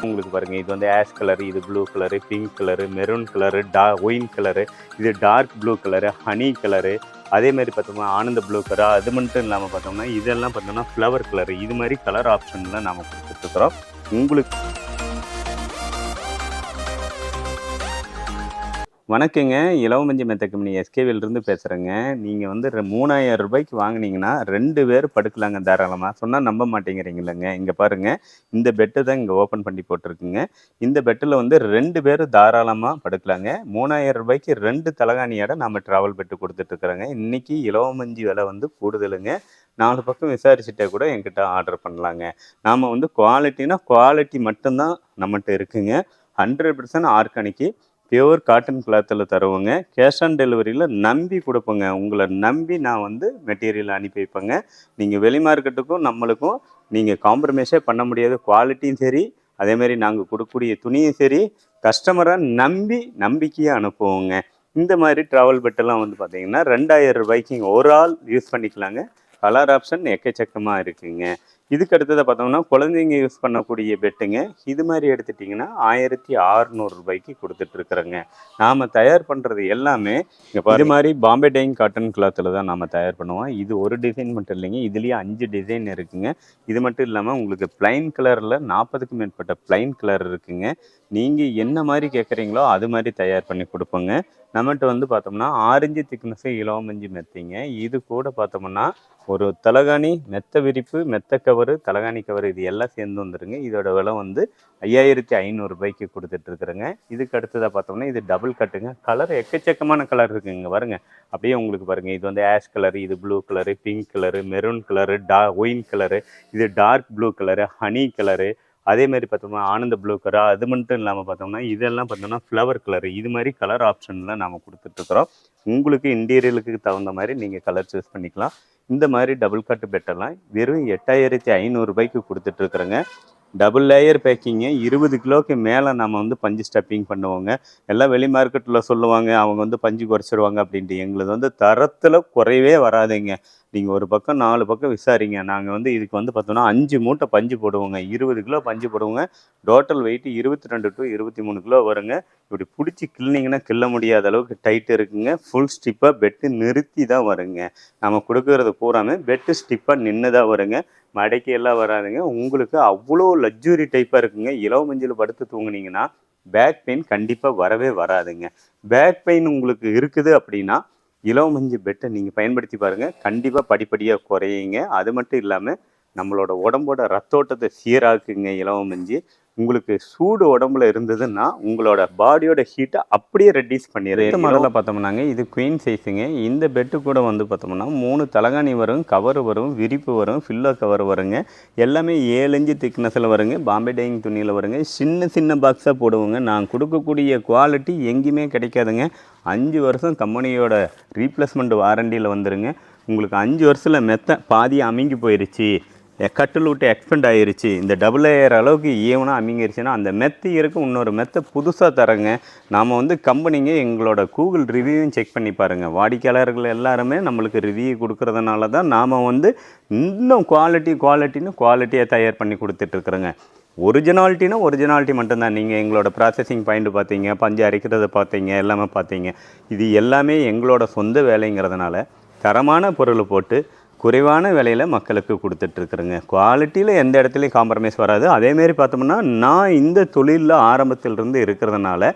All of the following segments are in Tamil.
உங்களுக்கு பாருங்கள், இது வந்து ஆஷ் கலரு, இது blue colour, pink colour, maroon colour, wine colour, இது dark blue colour, honey colour, அதேமாதிரி பார்த்தோம்னா ஆனந்த ப்ளூ கலர். அது மட்டும் இல்லாமல் பார்த்தோம்னா இதெல்லாம் பார்த்தோம்னா ஃப்ளவர் கலரு. இது மாதிரி கலர் ஆப்ஷன்லாம் நாம் கொடுத்துட்ருக்குறோம் உங்களுக்கு. வணக்கங்க. இலவமஞ்சி மெத்த கம்பெனி எஸ்கேவிலிருந்து பேசுகிறேங்க. நீங்கள் வந்து 3000 ரூபாய்க்கு வாங்கினீங்கன்னா 2 பேர் படுக்கலாங்க தாராளமாக. சொன்னால் நம்ப மாட்டேங்கிறீங்களங்க. இங்கே பாருங்கள், இந்த பெட்டு தான் இங்கே ஓப்பன் பண்ணி போட்டிருக்குங்க. இந்த பெட்டில் வந்து 2 பேர் தாராளமாக படுக்கலாங்க. 3000 ரூபாய்க்கு 2 தலகாணியோட நம்ம ட்ராவல் பெட்டு கொடுத்துட்ருக்குறோங்க. இன்றைக்கி இலவமஞ்சி விலை வந்து கூடுதலுங்க. 4 பக்கம் விசாரிச்சுட்டே கூட என்கிட்ட ஆர்டர் பண்ணலாங்க. நாம் வந்து குவாலிட்டி மட்டும்தான் நம்மகிட்ட இருக்குங்க. 100% ஆர்கானிக்கு பியூர் காட்டன் கிளாத்தில் தருவோங்க. கேஷ் ஆன் டெலிவரியில் நம்பி கொடுப்போங்க. உங்களை நம்பி நான் வந்து மெட்டீரியல் அனுப்பி வைப்பேங்க. நீங்கள் வெளி மார்க்கெட்டுக்கும் நம்மளுக்கும் நீங்கள் காம்ப்ரமைஸே பண்ண முடியாது. குவாலிட்டியும் சரி, அதேமாரி நாங்கள் கொடுக்கக்கூடிய துணியும் சரி, கஸ்டமரை நம்பிக்கையாக அனுப்புவோங்க. இந்த மாதிரி ட்ராவல் பெட்டெல்லாம் வந்து பார்த்திங்கன்னா 2000 ரூபாய்க்கு ஒரு ஆள் யூஸ் பண்ணிக்கலாங்க. கலர் ஆப்ஷன் எக்கச்சக்கமாக இருக்குங்க. இதுக்கு அடுத்ததை பார்த்தோம்னா குழந்தைங்க யூஸ் பண்ணக்கூடிய பெட்டுங்க. இது மாதிரி எடுத்துட்டிங்கன்னா 1600 ரூபாய்க்கு கொடுத்துட்ருக்குறோங்க. நாம் தயார் பண்ணுறது எல்லாமே இது மாதிரி பாம்பே டைங் காட்டன் கிளாத்தில் தான் நாம் தயார் பண்ணுவோம். இது ஒரு டிசைன் மட்டும் இல்லைங்க, இதுலேயே 5 டிசைன் இருக்குங்க. இது மட்டும் இல்லாமல் உங்களுக்கு பிளைன் கலரில் 40க்கும் மேற்பட்ட பிளைன் கலர் இருக்குங்க. நீங்கள் என்ன மாதிரி கேட்குறீங்களோ அது மாதிரி தயார் பண்ணி கொடுப்போங்க. நம்மகிட்ட வந்து பார்த்தோம்னா 6 இன்ச்சு திக்னஸு இலவமஞ்சி மெத்தைங்க. இது கூட பார்த்தோம்னா ஒரு தலகாணி, மெத்த விரிப்பு, மெத்த கவரு, தலகாணி கவர், இது எல்லாம் சேர்ந்து வந்துடுங்க. இதோட விலை வந்து 5500 ரூபாய்க்கு கொடுத்துட்ருக்குறேங்க. இதுக்கு அடுத்ததாக பார்த்தோம்னா இது டபுள் கட்டுங்க. கலர் எக்கச்சக்கமான கலர் இருக்குங்க. பாருங்க, அப்படியே உங்களுக்கு பாருங்கள், இது வந்து ஆஷ் கலரு, இது blue colour, pink colour, maroon colour, wine colour, இது dark blue colour, honey colour, அதேமாதிரி பார்த்தோம்னா ஆனந்த ப்ளூ கலர். அது மட்டும் இல்லாமல் பார்த்தோம்னா இதெல்லாம் பார்த்தோம்னா ஃப்ளவர் கலரு. இது மாதிரி கலர் ஆப்ஷன்லாம் நாம் கொடுத்துட்ருக்குறோம். உங்களுக்கு இன்டீரியலுக்கு தகுந்த மாதிரி நீங்கள் கலர் சூஸ் பண்ணிக்கலாம். இந்த மாதிரி டபுள் கட்டு பெட்டெல்லாம் வெறும் 8500 ரூபாய்க்கு கொடுத்துட்ருக்குறேங்க. Double layer packing. 20 கிலோவுக்கு மேலே நம்ம வந்து பஞ்சு ஸ்டப்பிங் பண்ணுவோங்க. எல்லாம் வெளி மார்க்கெட்டில் சொல்லுவாங்க அவங்க வந்து பஞ்சு குறைச்சிருவாங்க அப்படின்ட்டு. எங்களுக்கு வந்து தரத்தில் குறைவே வராதுங்க. நீங்கள் ஒரு பக்கம் 4 பக்கம் விசாரிங்க. நாங்கள் வந்து இதுக்கு வந்து பார்த்தோன்னா 5 மூட்டை பஞ்சு போடுவோங்க. 20 கிலோ பஞ்சு போடுவோங்க. டோட்டல் வெயிட் 22 to 23 கிலோ வருங்க. இப்படி பிடிச்சி கிள்னிங்கன்னா கிள்ள முடியாத அளவுக்கு டைட் இருக்குங்க. ஃபுல் ஸ்டிப்பாக பெட்டு நிறுத்தி தான் வருங்க. நம்ம கொடுக்குறது பூராமே பெட்டு ஸ்டிப்பாக நின்று தான் வருங்க. மடக்கி எல்லாம் வராதுங்க. உங்களுக்கு அவ்வளோ லக்ஸுரி டைப்பாக இருக்குங்க. இலவமஞ்சில் படுத்து தூங்குனீங்கன்னா பேக் பெயின் கண்டிப்பாக வரவே வராதுங்க. பேக் பெயின் உங்களுக்கு இருக்குது அப்படின்னா இலவமஞ்சி பெட்டை நீங்கள் பயன்படுத்தி பாருங்கள். கண்டிப்பாக படிப்படியாக குறையுங்க. அது மட்டும் இல்லாமல் நம்மளோட உடம்போட ரத்தோட்டத்தை சீராக்குங்க இலவமஞ்சி. உங்களுக்கு சூடு உடம்புல இருந்ததுன்னா உங்களோட பாடியோட ஹீட்டை அப்படியே ரெடியூஸ் பண்ணிடுது. இந்த மாடலில் பார்த்தோம்னாங்க இது குயின் சைஸுங்க. இந்த பெட்டு கூட வந்து பார்த்தோம்னா 3 தலகாணி வரும், கவர் வரும், விரிப்பு வரும், ஃபில்லோ கவர் வருங்க. எல்லாமே 7 இன்ச்சு திக்னஸில் வருங்க. பாம்பே டைங் துணியில் வருங்க. சின்ன சின்ன பாக்ஸாக போடுவோங்க. நான் கொடுக்கக்கூடிய குவாலிட்டி எங்கேயுமே கிடைக்காதுங்க. 5 வருஷம் கம்பெனியோட ரீப்ளேஸ்மெண்ட் வாரண்டியில் வந்துடுங்க. உங்களுக்கு 5 வருஷத்தில் மெத்த பாதி அமுங்கி போயிடுச்சு, கட்டில் விட்டு எக்ஸ்பெண்ட் ஆகிருச்சு, இந்த டபுள் லேயர் அளவுக்கு ஈவனாக அமுங்கிருச்சுன்னா அந்த மெத்து இருக்கும், இன்னொரு மெத்தை புதுசாக தரங்க. நாம் வந்து கம்பெனிங்க எங்களோட கூகுள் ரிவ்யூவும் செக் பண்ணி பாருங்கள். வாடிக்கையாளர்கள் எல்லாருமே நம்மளுக்கு ரிவ்யூ கொடுக்குறதுனால தான் நாம் வந்து இன்னும் குவாலிட்டியாக தயார் பண்ணி கொடுத்துட்ருக்குறோங்க. ஒரிஜினாலிட்டி மட்டும்தான். நீங்கள் எங்களோட ப்ராசஸிங் பாயிண்ட் பார்த்தீங்க, பஞ்சு அரைக்கிறத பார்த்தீங்க, எல்லாமே பார்த்தீங்க. இது எல்லாமே எங்களோட சொந்த வேலைங்கிறதுனால தரமான பொருள் போட்டு குறைவான விலையில் மக்களுக்கு கொடுத்துட்ருக்குறேங்க. குவாலிட்டியில் எந்த இடத்துலையும் காம்ப்ரமைஸ் வராது. அதேமாரி பார்த்தோம்னா நான் இந்த தொழிலில் ஆரம்பத்திலிருந்து இருக்கிறதுனால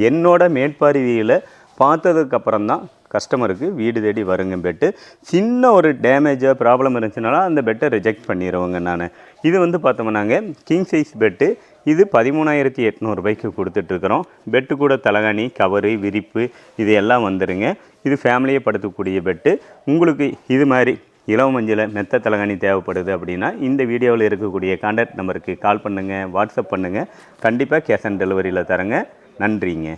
என்னோட மேற்பார்வையில் பார்த்ததுக்கப்புறம் தான் கஸ்டமருக்கு வீடு தேடி வருங்க பெட்டு. சின்ன ஒரு டேமேஜாக ப்ராப்ளம் இருந்துச்சுனால அந்த பெட்டை ரிஜெக்ட் பண்ணிடுவோங்க நான். இது வந்து பார்த்தோம்னாங்க கிங் சைஸ் பெட்டு. இது 13800 ரூபாய்க்கு கொடுத்துட்ருக்குறோம். பெட்டு கூட தலகாணி, கவரு, விரிப்பு இது எல்லாம் வந்துடுங்க. இது ஃபேமிலியே படுத்தக்கூடிய பெட்டு. உங்களுக்கு இது மாதிரி இலவமஞ்சில் மெத்த தலகாணி தேவைப்படுது அப்படின்னா இந்த வீடியோவில் இருக்கக்கூடிய கான்டாக்ட் நம்பருக்கு கால் பண்ணுங்கள், வாட்ஸ்அப் பண்ணுங்கள். கண்டிப்பாக கேஷ் ஆன் டெலிவரியில் தரேங்க. நன்றிங்க.